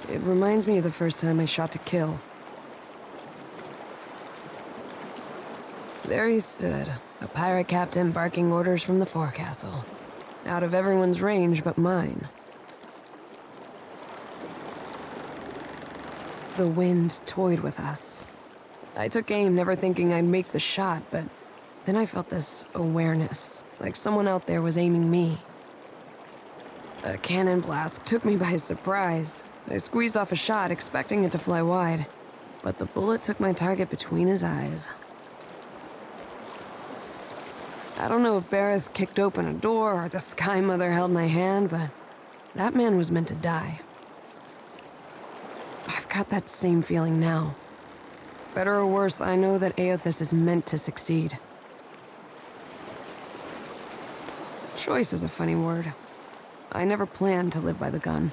S20: It reminds me of the first time I shot to kill. There he stood, a pirate captain barking orders from the forecastle. Out of everyone's range but mine. The wind toyed with us. I took aim, never thinking I'd make the shot, but then I felt this awareness, like someone out there was aiming me. A cannon blast took me by surprise. I squeezed off a shot, expecting it to fly wide, but the bullet took my target between his eyes. I don't know if Bareth kicked open a door or the Sky Mother held my hand, but that man was meant to die. I've got that same feeling now. Better or worse, I know that Aethys is meant to succeed. Choice is a funny word. I never planned to live by the gun.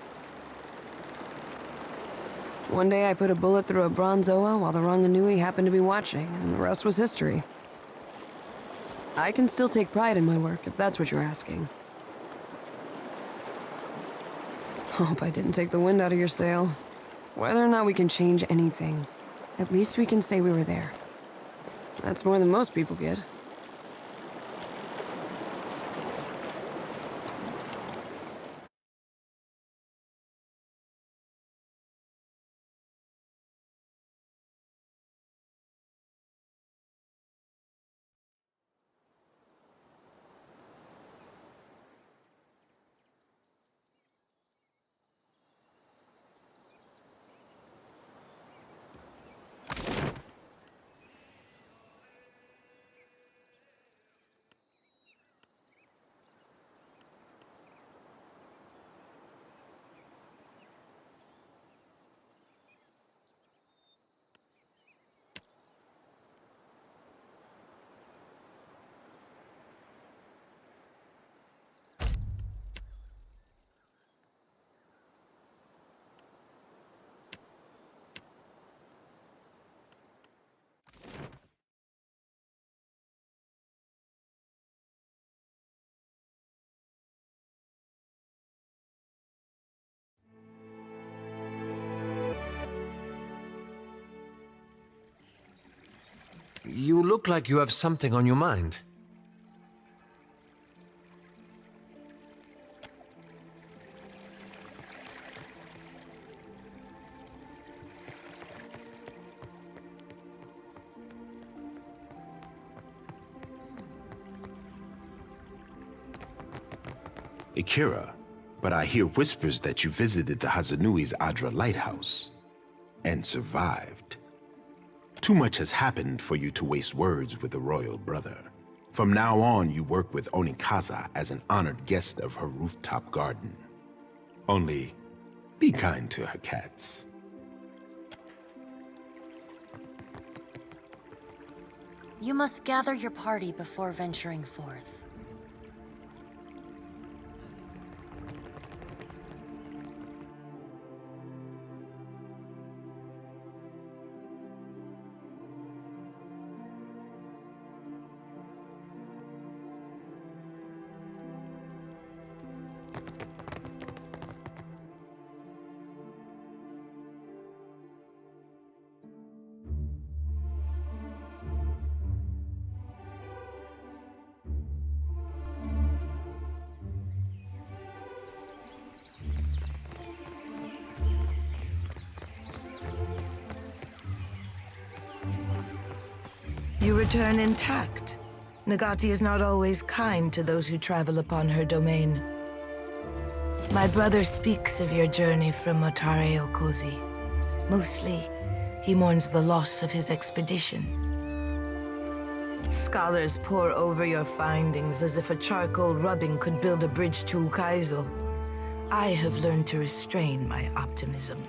S20: One day I put a bullet through a Bronzoa while the Ranganui happened to be watching, and the rest was history. I can still take pride in my work, if that's what you're asking. Hope I didn't take the wind out of your sail. Whether or not we can change anything, at least we can say we were there. That's more than most people get.
S17: You look like you have something on your mind.
S21: Akira, but I hear whispers that you visited the Hazanui's Adra lighthouse and survived. Too much has happened for you to waste words with the royal brother. From now on, you work with Onikaza as an honored guest of her rooftop garden. Only, be kind to her cats.
S8: You must gather your party before venturing forth.
S22: You return intact. Nagati is not always kind to those who travel upon her domain. My brother speaks of your journey from Otare Okozi. Mostly, he mourns the loss of his expedition. Scholars pore over your findings as if a charcoal rubbing could build a bridge to Ukaizo. I have learned to restrain my optimism.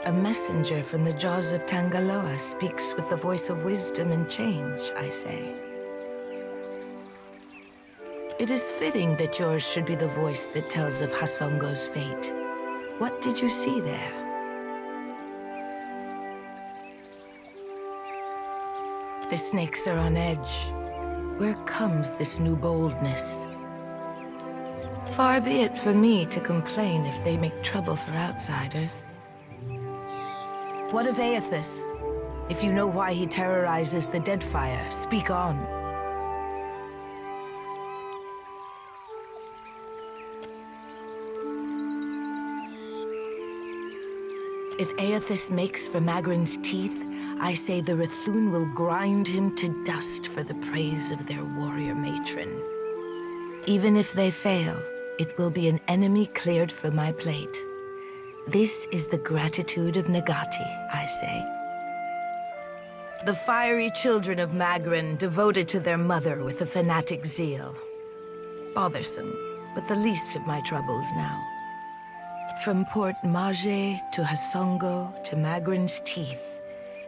S22: A messenger from the jaws of Tangaloa speaks with the voice of wisdom and change, I say. It is fitting that yours should be the voice that tells of Hasongo's fate. What did you see there? The snakes are on edge. Where comes this new boldness? Far be it for me to complain if they make trouble for outsiders. What of Aethys? If you know why he terrorizes the Deadfire, speak on. If Aethys makes for Magrin's teeth, I say the Rathun will grind him to dust for the praise of their warrior matron. Even if they fail, it will be an enemy cleared from my plate. This is the gratitude of Nagati, I say. The fiery children of Magrin devoted to their mother with a fanatic zeal. Bothersome, but the least of my troubles now. From Port Mage to Hasongo to Magrin's teeth,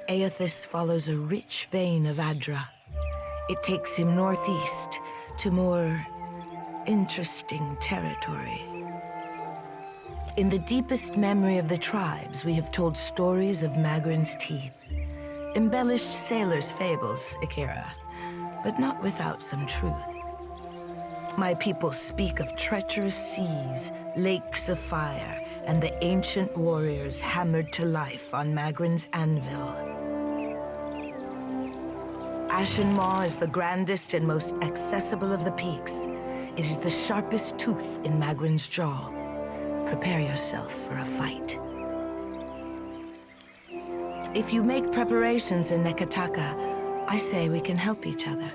S22: Aethys follows a rich vein of Adra. It takes him northeast to more interesting territory. In the deepest memory of the tribes, we have told stories of Magrin's teeth. Embellished sailors' fables, Akira, but not without some truth. My people speak of treacherous seas, lakes of fire, and the ancient warriors hammered to life on Magrin's anvil. Ashen Maw is the grandest and most accessible of the peaks. It is the sharpest tooth in Magrin's jaw. Prepare yourself for a fight. If you make preparations in Nekataka, I say we can help each other.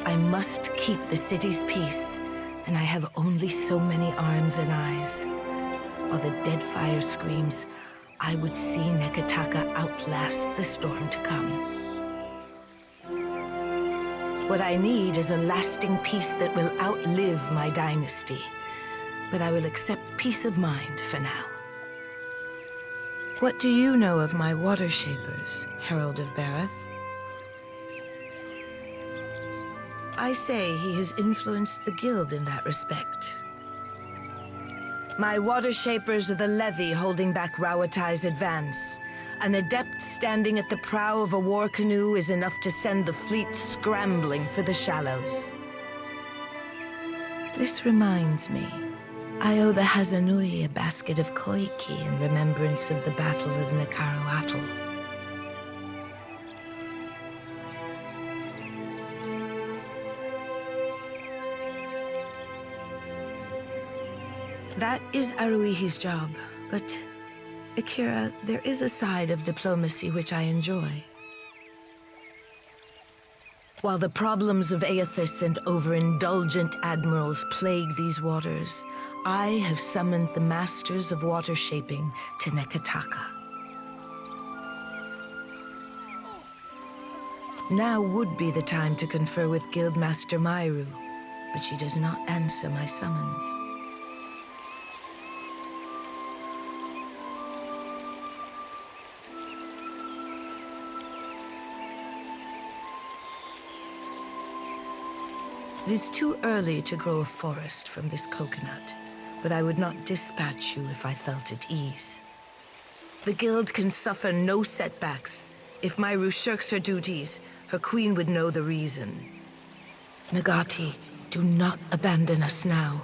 S22: I must keep the city's peace, and I have only so many arms and eyes. While the Deadfire screams, I would see Nekataka outlast the storm to come. What I need is a lasting peace that will outlive my dynasty. But I will accept peace of mind for now. What do you know of my water shapers, Herald of Bareth? I say he has influenced the guild in that respect. My water shapers are the levy holding back Rawatai's advance. An adept standing at the prow of a war canoe is enough to send the fleet scrambling for the shallows. This reminds me. I owe the Hazanui a basket of koiki in remembrance of the Battle of Nakaru Atoll. That is Aruihi's job, but, Akira, there is a side of diplomacy which I enjoy. While the problems of Aethys and overindulgent admirals plague these waters, I have summoned the masters of water shaping to Nekataka. Now would be the time to confer with Guildmaster Mairu, but she does not answer my summons. It is too early to grow a forest from this coconut, but I would not dispatch you if I felt at ease. The guild can suffer no setbacks. If Mairu shirks her duties, her queen would know the reason. Nagati, do not abandon us now.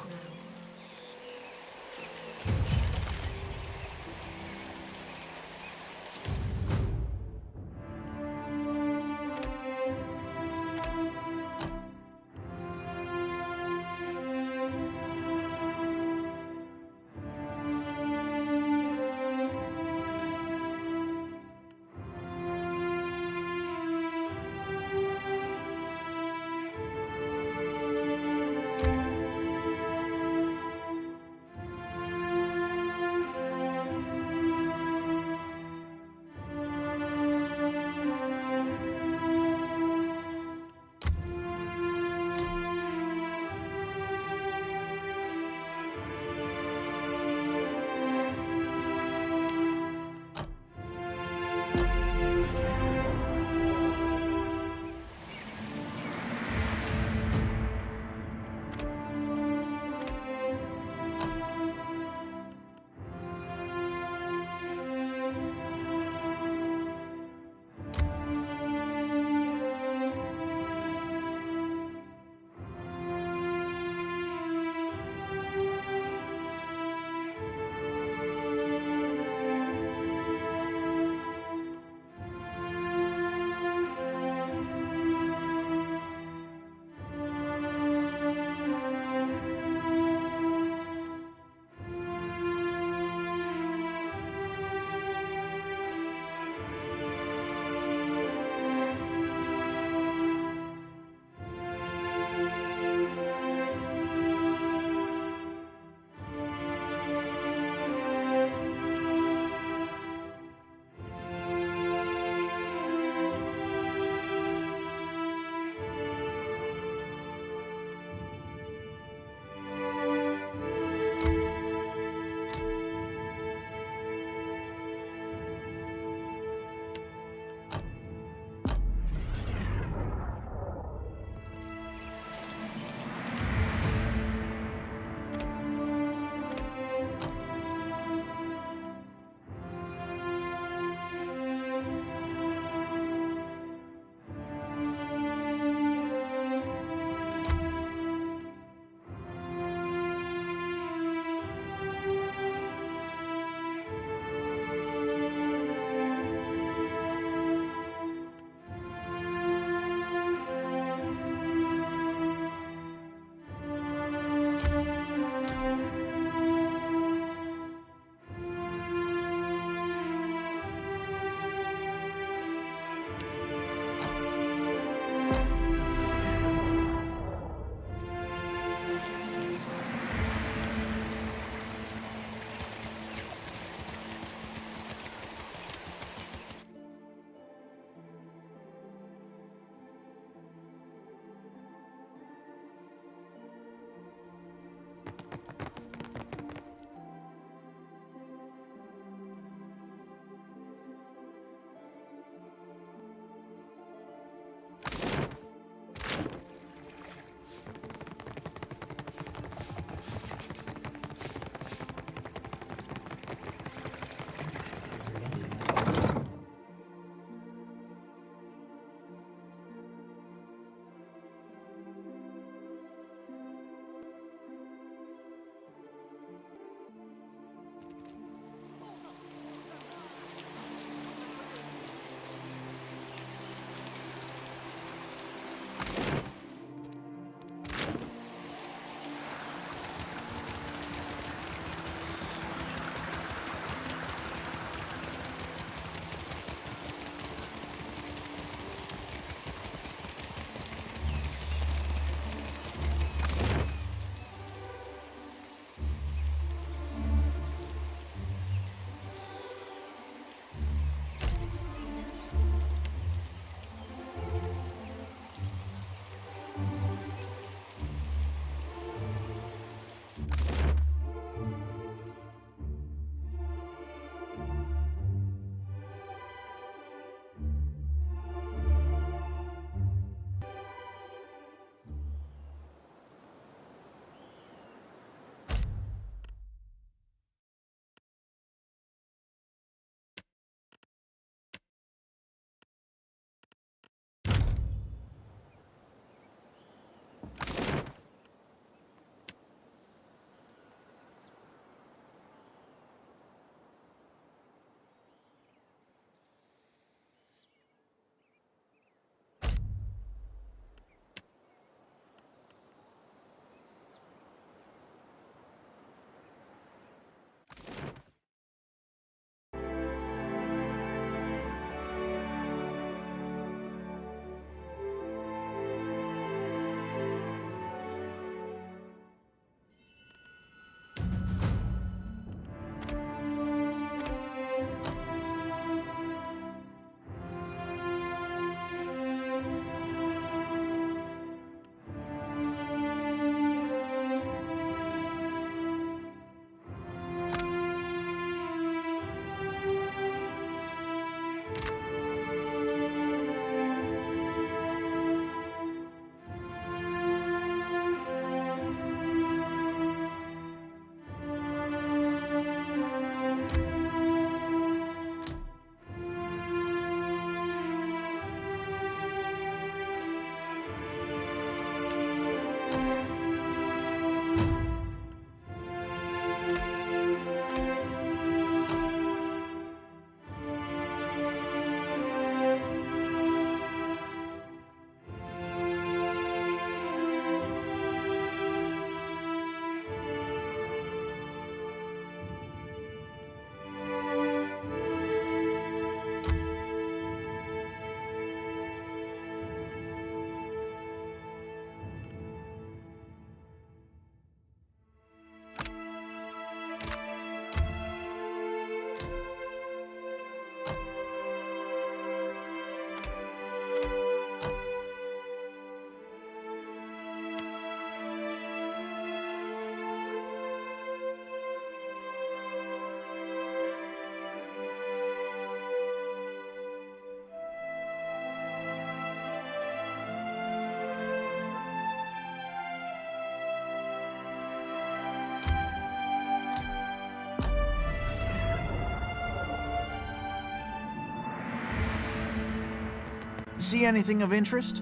S12: See anything of interest?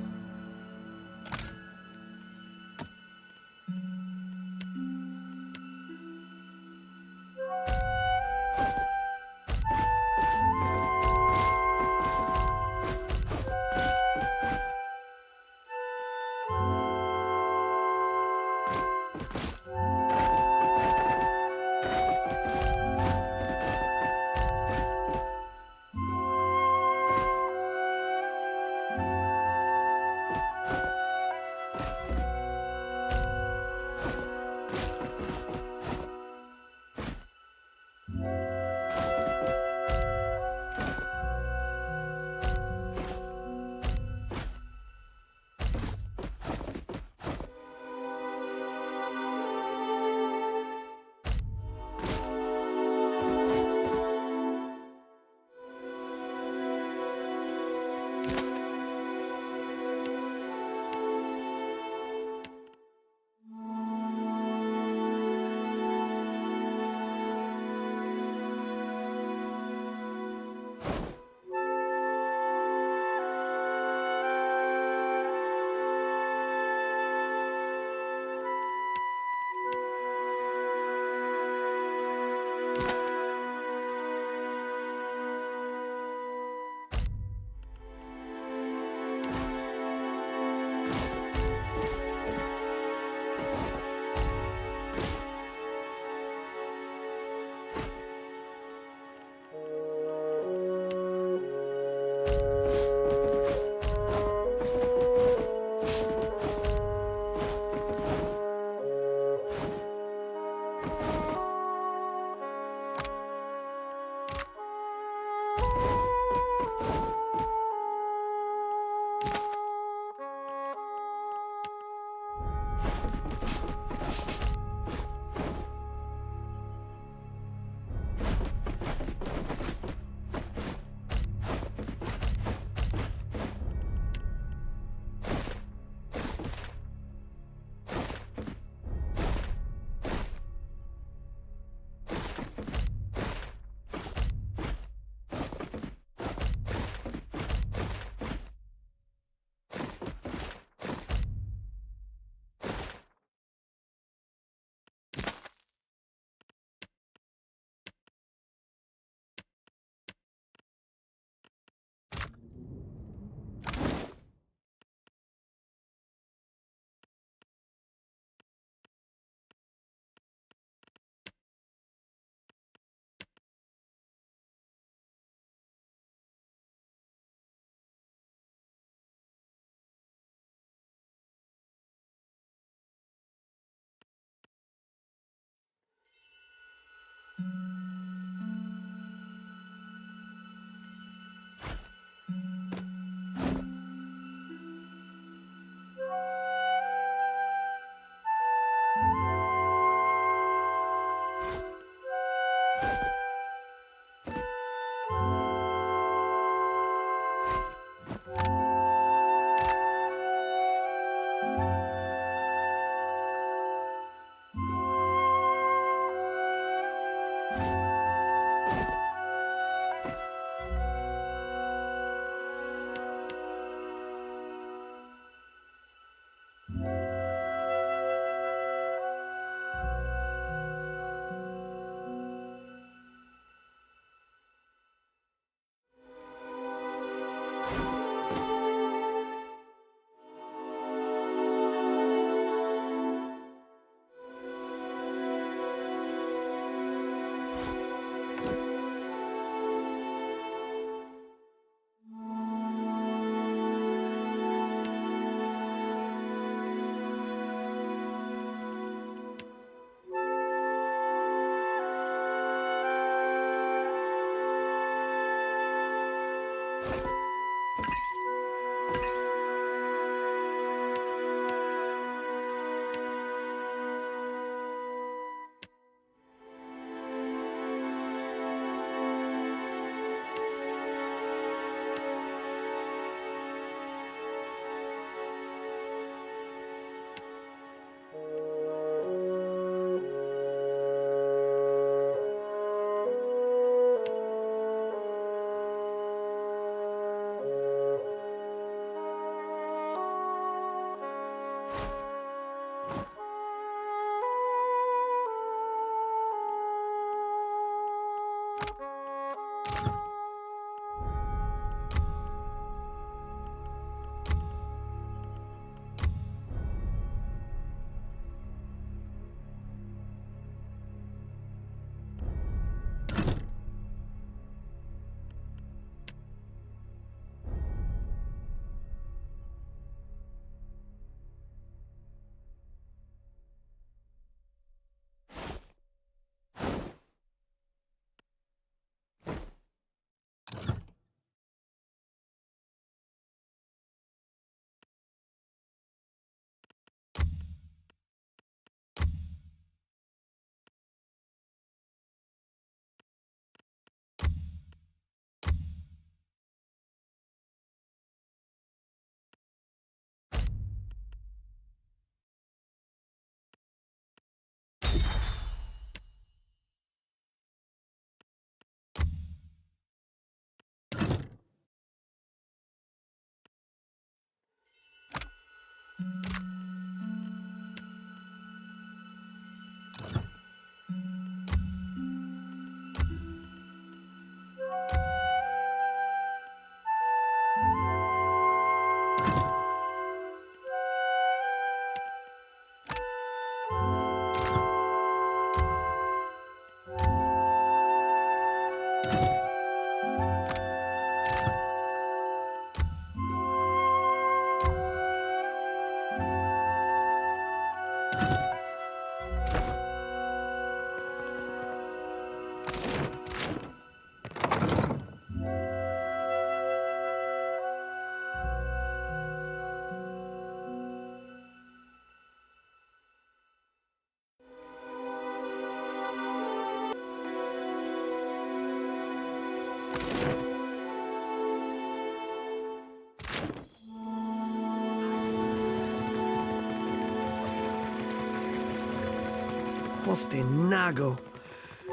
S2: Poste Nago.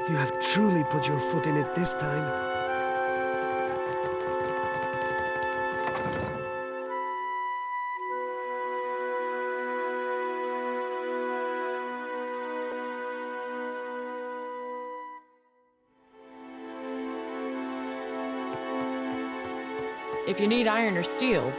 S2: You have truly put your foot in it this time.
S11: If you need iron or steel,